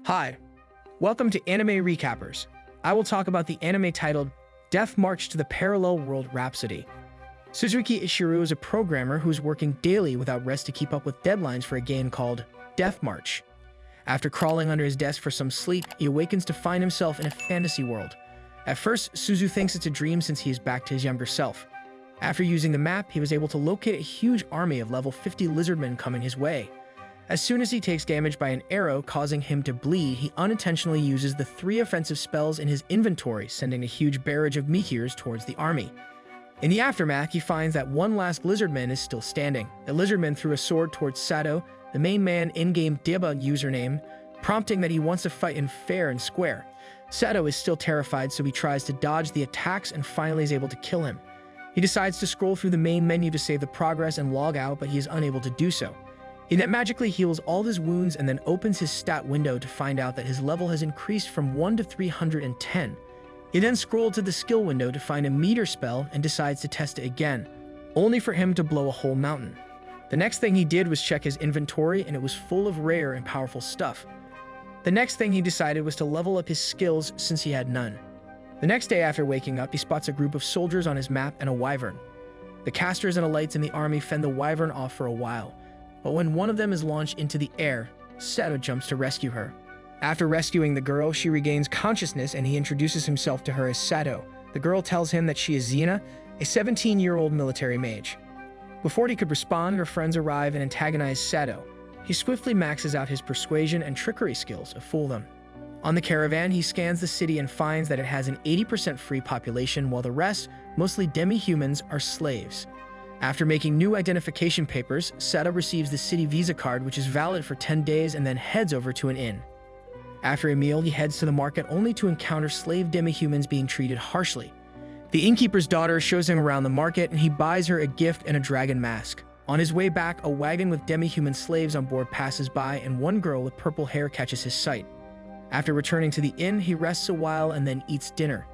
Hi, welcome to Anime Recappers. I will talk about the anime titled Death March to the Parallel World Rhapsody. Suzuki Ishiru is a programmer who is working daily without rest to keep up with deadlines for a game called Death March. After crawling under his desk for some sleep, he awakens to find himself in a fantasy world. At first, Suzu thinks it's a dream since he is back to his younger self. After using the map, he was able to locate a huge army of level 50 lizardmen coming his way. As soon as he takes damage by an arrow causing him to bleed, he unintentionally uses the 3 offensive spells in his inventory, sending a huge barrage of meteors towards the army. In the aftermath, he finds that one last lizardman is still standing. The lizardman threw a sword towards Sato, the main man in-game Deba username, prompting that he wants to fight him fair and square. Sato is still terrified, so he tries to dodge the attacks and finally is able to kill him. He decides to scroll through the main menu to save the progress and log out, but he is unable to do so. He then magically heals all his wounds and then opens his stat window to find out that his level has increased from 1 to 310. He then scrolled to the skill window to find a meteor spell and decides to test it again, only for him to blow a whole mountain. The next thing he did was check his inventory, and it was full of rare and powerful stuff. The next thing he decided was to level up his skills since he had none. The next day after waking up, he spots a group of soldiers on his map and a wyvern. The casters and elites in the army fend the wyvern off for a while, but when one of them is launched into the air, Sato jumps to rescue her. After rescuing the girl, she regains consciousness and he introduces himself to her as Sato. The girl tells him that she is Xena, a 17-year-old military mage. Before he could respond, her friends arrive and antagonize Sato. He swiftly maxes out his persuasion and trickery skills to fool them. On the caravan, he scans the city and finds that it has an 80% free population, while the rest, mostly demi-humans, are slaves. After making new identification papers, Sato receives the city visa card, which is valid for 10 days, and then heads over to an inn. After a meal, he heads to the market only to encounter slave demi-humans being treated harshly. The innkeeper's daughter shows him around the market, and he buys her a gift and a dragon mask. On his way back, a wagon with demi-human slaves on board passes by, and one girl with purple hair catches his sight. After returning to the inn, he rests a while and then eats dinner.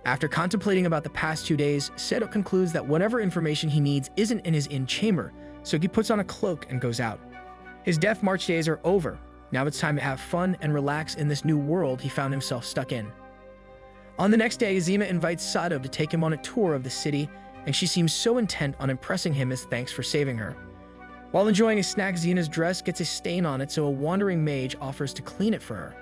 After contemplating about the past 2 days, Sato concludes that whatever information he needs isn't in his inn chamber, so he puts on a cloak and goes out. His Death March days are over. Now it's time to have fun and relax in this new world he found himself stuck in. On the next day, Azima invites Sato to take him on a tour of the city, and she seems so intent on impressing him as thanks for saving her. While enjoying a snack, Xena's dress gets a stain on it, so a wandering mage offers to clean it for her.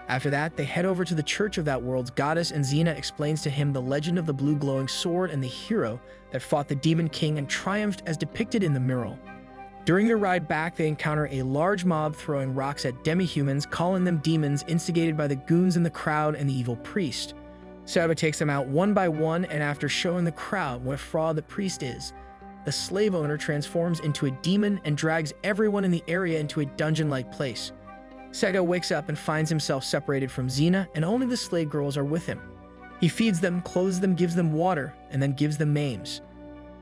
After that, they head over to the church of that world's goddess, and Xena explains to him the legend of the blue glowing sword and the hero that fought the Demon King and triumphed as depicted in the mural. During their ride back, they encounter a large mob throwing rocks at demi-humans, calling them demons, instigated by the goons in the crowd and the evil priest. Sato takes them out one by one, and after showing the crowd what a fraud the priest is, the slave owner transforms into a demon and drags everyone in the area into a dungeon-like place. Sato wakes up and finds himself separated from Xena, and only the slave girls are with him. He feeds them, clothes them, gives them water, and then gives them names.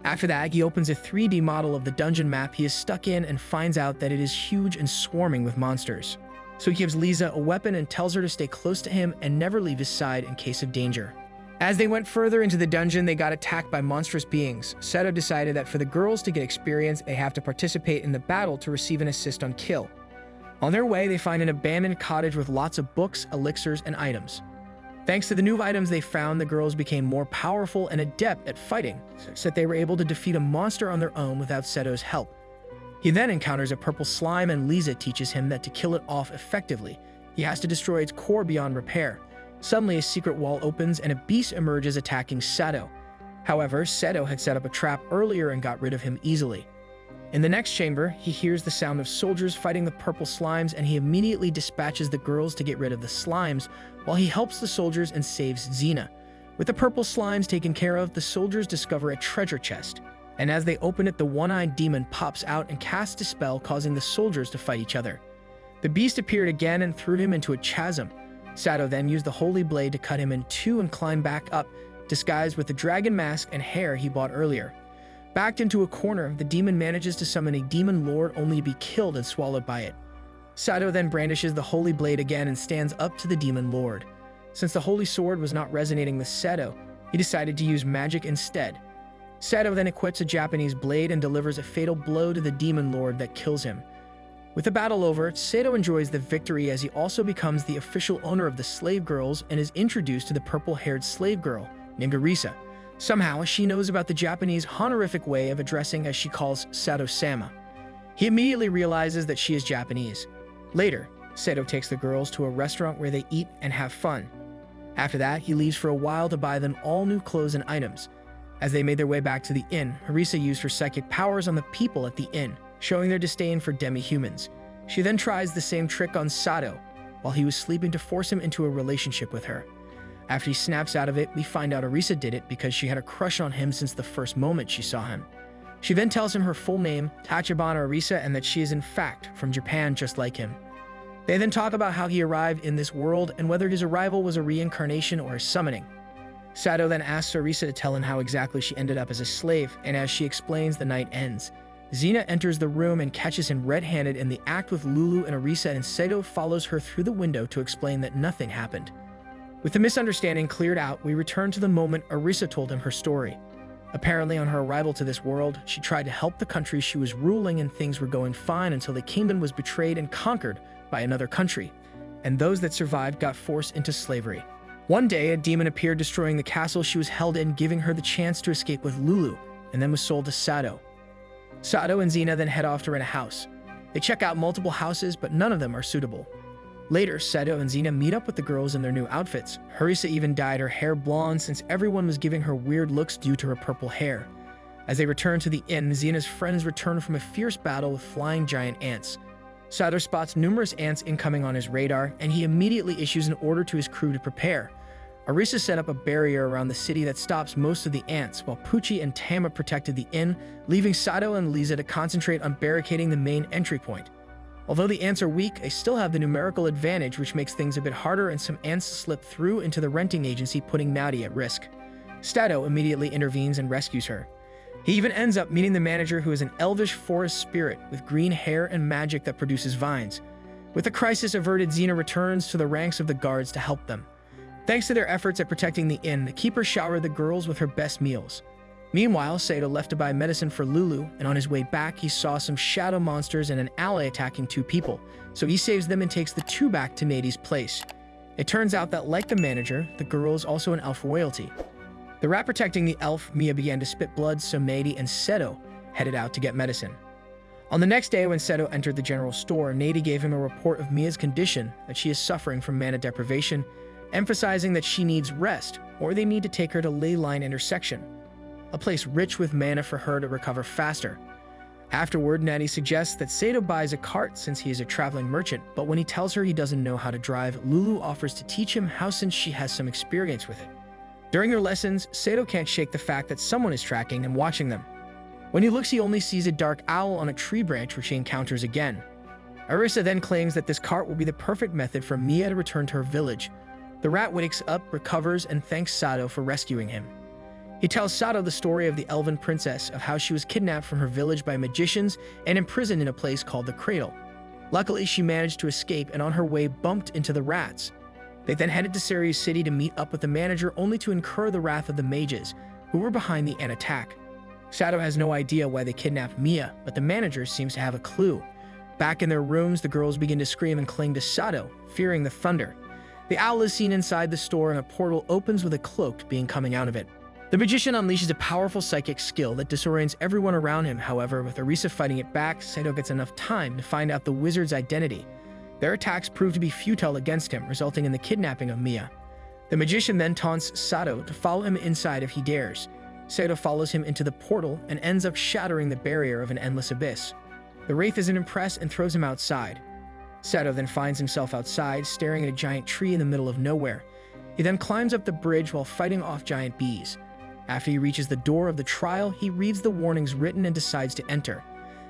After that, he opens a 3D model of the dungeon map he is stuck in and finds out that it is huge and swarming with monsters. So he gives Lisa a weapon and tells her to stay close to him and never leave his side in case of danger. As they went further into the dungeon, they got attacked by monstrous beings. Sato decided that for the girls to get experience, they have to participate in the battle to receive an assist on kill. On their way, they find an abandoned cottage with lots of books, elixirs, and items. Thanks to the new items they found, the girls became more powerful and adept at fighting, so that they were able to defeat a monster on their own without Sato's help. He then encounters a purple slime, and Lisa teaches him that to kill it off effectively, he has to destroy its core beyond repair. Suddenly, a secret wall opens and a beast emerges attacking Sato. However, Sato had set up a trap earlier and got rid of him easily. In the next chamber, he hears the sound of soldiers fighting the purple slimes, and he immediately dispatches the girls to get rid of the slimes while he helps the soldiers and saves Xena. With the purple slimes taken care of, the soldiers discover a treasure chest, and as they open it, the one-eyed demon pops out and casts a spell, causing the soldiers to fight each other. The beast appeared again and threw him into a chasm. Sato then used the holy blade to cut him in two and climb back up, disguised with the dragon mask and hair he bought earlier. Backed into a corner, the demon manages to summon a demon lord only to be killed and swallowed by it. Sato then brandishes the holy blade again and stands up to the demon lord. Since the holy sword was not resonating with Sato, he decided to use magic instead. Sato then equips a Japanese blade and delivers a fatal blow to the demon lord that kills him. With the battle over, Sato enjoys the victory as he also becomes the official owner of the slave girls and is introduced to the purple-haired slave girl named Arisa. Somehow, she knows about the Japanese honorific way of addressing as she calls Sato-sama. He immediately realizes that she is Japanese. Later, Sato takes the girls to a restaurant where they eat and have fun. After that, he leaves for a while to buy them all new clothes and items. As they made their way back to the inn, Arisa used her psychic powers on the people at the inn, showing their disdain for demi-humans. She then tries the same trick on Sato while he was sleeping to force him into a relationship with her. After he snaps out of it, we find out Arisa did it because she had a crush on him since the first moment she saw him. She then tells him her full name, Tachibana Arisa, and that she is in fact from Japan just like him. They then talk about how he arrived in this world and whether his arrival was a reincarnation or a summoning. Sato then asks Arisa to tell him how exactly she ended up as a slave, and as she explains, the night ends. Xena enters the room and catches him red-handed in the act with Lulu and Arisa, and Sato follows her through the window to explain that nothing happened. With the misunderstanding cleared out, we return to the moment Arisa told him her story. Apparently, on her arrival to this world, she tried to help the country she was ruling and things were going fine until the kingdom was betrayed and conquered by another country, and those that survived got forced into slavery. One day, a demon appeared destroying the castle she was held in, giving her the chance to escape with Lulu, and then was sold to Sato. Sato and Xena then head off to rent a house. They check out multiple houses, but none of them are suitable. Later, Sato and Xena meet up with the girls in their new outfits. Arisa even dyed her hair blonde since everyone was giving her weird looks due to her purple hair. As they return to the inn, Xena's friends return from a fierce battle with flying giant ants. Sato spots numerous ants incoming on his radar, and he immediately issues an order to his crew to prepare. Arisa set up a barrier around the city that stops most of the ants, while Pucci and Tama protected the inn, leaving Sato and Lisa to concentrate on barricading the main entry point. Although the ants are weak, they still have the numerical advantage, which makes things a bit harder, and some ants slip through into the renting agency, putting Maddie at risk. Sato immediately intervenes and rescues her. He even ends up meeting the manager, who is an elvish forest spirit with green hair and magic that produces vines. With the crisis averted, Xena returns to the ranks of the guards to help them. Thanks to their efforts at protecting the inn, the keeper showered the girls with her best meals. Meanwhile, Sato left to buy medicine for Lulu, and on his way back, he saw some shadow monsters and an ally attacking two people, so he saves them and takes the two back to Maddie's place. It turns out that, like the manager, the girl is also an elf royalty. The rat protecting the elf, Mia began to spit blood, so Maddie and Sato headed out to get medicine. On the next day, when Sato entered the general store, Nady gave him a report of Mia's condition, that she is suffering from mana deprivation, emphasizing that she needs rest, or they need to take her to Leyline Intersection, a place rich with mana for her to recover faster. Afterward, Nady suggests that Sato buys a cart since he is a traveling merchant, but when he tells her he doesn't know how to drive, Lulu offers to teach him how since she has some experience with it. During their lessons, Sato can't shake the fact that someone is tracking and watching them. When he looks, he only sees a dark owl on a tree branch, which he encounters again. Arisa then claims that this cart will be the perfect method for Mia to return to her village. The rat wakes up, recovers, and thanks Sato for rescuing him. He tells Sato the story of the elven princess, of how she was kidnapped from her village by magicians and imprisoned in a place called the Cradle. Luckily, she managed to escape and on her way bumped into the rats. They then headed to Ceres City to meet up with the manager, only to incur the wrath of the mages, who were behind the ant attack. Sato has no idea why they kidnapped Mia, but the manager seems to have a clue. Back in their rooms, the girls begin to scream and cling to Sato, fearing the thunder. The owl is seen inside the store, and a portal opens with a cloaked being coming out of it. The magician unleashes a powerful psychic skill that disorients everyone around him. However, with Arisa fighting it back, Sato gets enough time to find out the wizard's identity. Their attacks prove to be futile against him, resulting in the kidnapping of Mia. The magician then taunts Sato to follow him inside if he dares. Sato follows him into the portal and ends up shattering the barrier of an endless abyss. The wraith isn't impressed and throws him outside. Sato then finds himself outside, staring at a giant tree in the middle of nowhere. He then climbs up the bridge while fighting off giant bees. After he reaches the door of the trial, he reads the warnings written and decides to enter.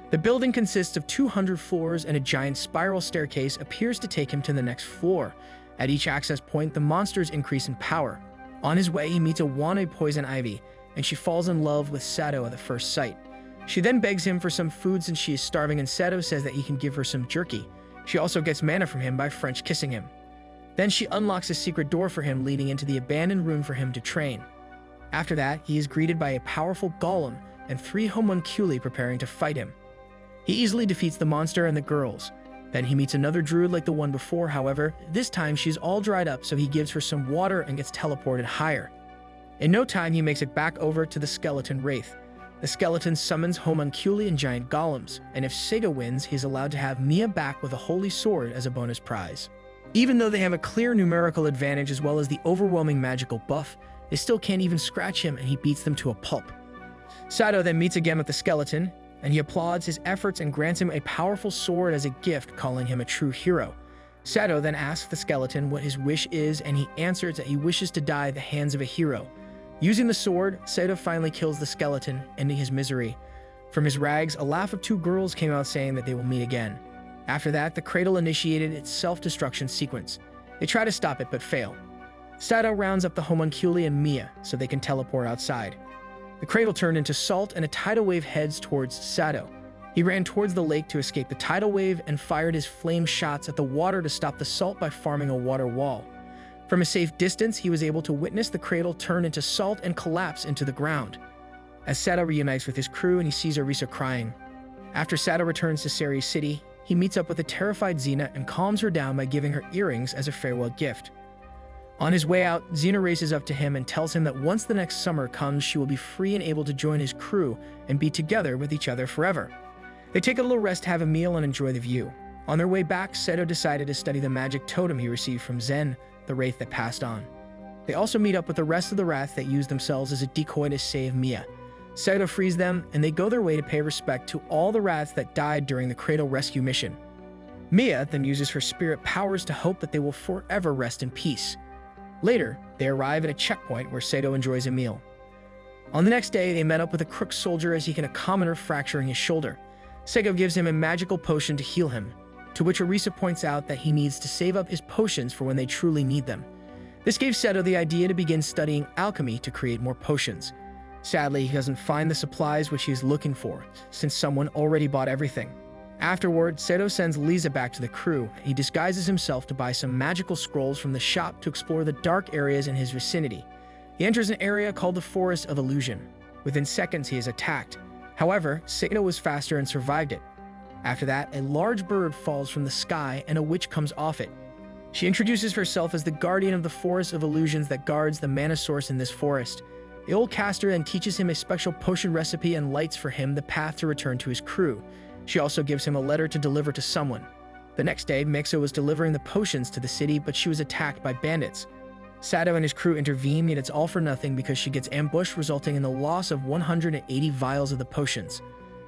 The building consists of 200 floors, and a giant spiral staircase appears to take him to the next floor. At each access point, the monsters increase in power. On his way, he meets a wanted poison ivy, and she falls in love with Sato at the first sight. She then begs him for some food since she is starving, and Sato says that he can give her some jerky. She also gets mana from him by French kissing him. Then she unlocks a secret door for him, leading into the abandoned room for him to train. After that, he is greeted by a powerful golem and 3 homunculi preparing to fight him. He easily defeats the monster and the girls. Then he meets another druid like the one before, however, this time she's all dried up, so he gives her some water and gets teleported higher. In no time, he makes it back over to the skeleton wraith. The skeleton summons homunculi and giant golems, and if Sato wins, he's allowed to have Mia back with a holy sword as a bonus prize. Even though they have a clear numerical advantage as well as the overwhelming magical buff, they still can't even scratch him and he beats them to a pulp. Sato then meets again with the skeleton, and he applauds his efforts and grants him a powerful sword as a gift, calling him a true hero. Sato then asks the skeleton what his wish is, and he answers that he wishes to die at the hands of a hero. Using the sword, Sato finally kills the skeleton, ending his misery. From his rags, a laugh of two girls came out saying that they will meet again. After that, the cradle initiated its self-destruction sequence. They try to stop it but fail. Sato rounds up the homunculi and Mia so they can teleport outside. The cradle turned into salt and a tidal wave heads towards Sato. He ran towards the lake to escape the tidal wave and fired his flame shots at the water to stop the salt by farming a water wall. From a safe distance, he was able to witness the cradle turn into salt and collapse into the ground. As Sato reunites with his crew and he sees Orisa crying. After Sato returns to Ceres City, he meets up with the terrified Xena and calms her down by giving her earrings as a farewell gift. On his way out, Xena races up to him and tells him that once the next summer comes, she will be free and able to join his crew and be together with each other forever. They take a little rest, have a meal, and enjoy the view. On their way back, Sato decided to study the magic totem he received from Zen, the wraith that passed on. They also meet up with the rest of the rats that use themselves as a decoy to save Mia. Sato frees them, and they go their way to pay respect to all the rats that died during the cradle rescue mission. Mia then uses her spirit powers to hope that they will forever rest in peace. Later, they arrive at a checkpoint where Sato enjoys a meal. On the next day, they met up with a crook soldier as he can a commoner fracturing his shoulder. Sato gives him a magical potion to heal him, to which Orisa points out that he needs to save up his potions for when they truly need them. This gave Sato the idea to begin studying alchemy to create more potions. Sadly, he doesn't find the supplies which he is looking for, since someone already bought everything. Afterward, Sato sends Lisa back to the crew. He disguises himself to buy some magical scrolls from the shop to explore the dark areas in his vicinity. He enters an area called the Forest of Illusion. Within seconds, he is attacked. However, Sato was faster and survived it. After that, a large bird falls from the sky and a witch comes off it. She introduces herself as the guardian of the Forest of Illusions that guards the mana source in this forest. The old caster then teaches him a special potion recipe and lights for him the path to return to his crew. She also gives him a letter to deliver to someone. The next day, Mixo was delivering the potions to the city, but she was attacked by bandits. Sato and his crew intervene, yet it's all for nothing because she gets ambushed, resulting in the loss of 180 vials of the potions.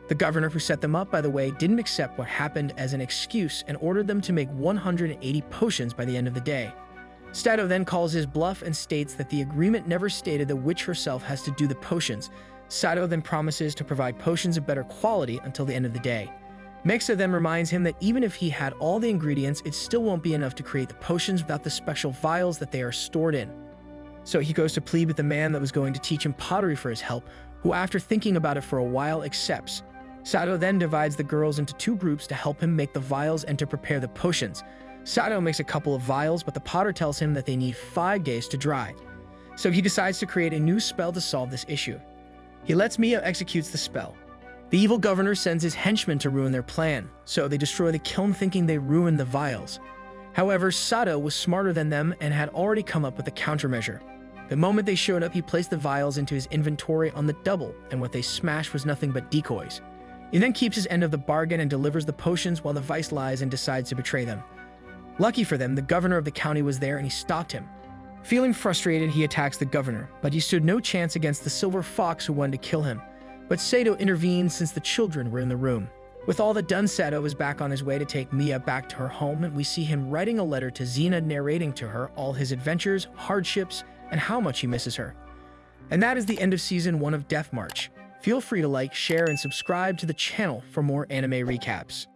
The governor who set them up, by the way, didn't accept what happened as an excuse and ordered them to make 180 potions by the end of the day. Sato then calls his bluff and states that the agreement never stated the witch herself has to do the potions. Sato then promises to provide potions of better quality until the end of the day. Mixa then reminds him that even if he had all the ingredients, it still won't be enough to create the potions without the special vials that they are stored in. So he goes to plead with the man that was going to teach him pottery for his help, who after thinking about it for a while accepts. Sato then divides the girls into two groups to help him make the vials and to prepare the potions. Sato makes a couple of vials, but the potter tells him that they need 5 days to dry. So he decides to create a new spell to solve this issue. He lets Mia execute the spell. The evil governor sends his henchmen to ruin their plan, so they destroy the kiln thinking they ruined the vials. However, Sato was smarter than them and had already come up with a countermeasure. The moment they showed up, he placed the vials into his inventory on the double, and what they smashed was nothing but decoys. He then keeps his end of the bargain and delivers the potions while the vice lies and decides to betray them. Lucky for them, the governor of the county was there and he stopped him. Feeling frustrated, he attacks the governor, but he stood no chance against the silver fox who wanted to kill him. But Sato intervened since the children were in the room. With all that done, Sato is back on his way to take Mia back to her home, and we see him writing a letter to Xena narrating to her all his adventures, hardships, and how much he misses her. And that is the end of Season 1 of Death March. Feel free to like, share, and subscribe to the channel for more anime recaps.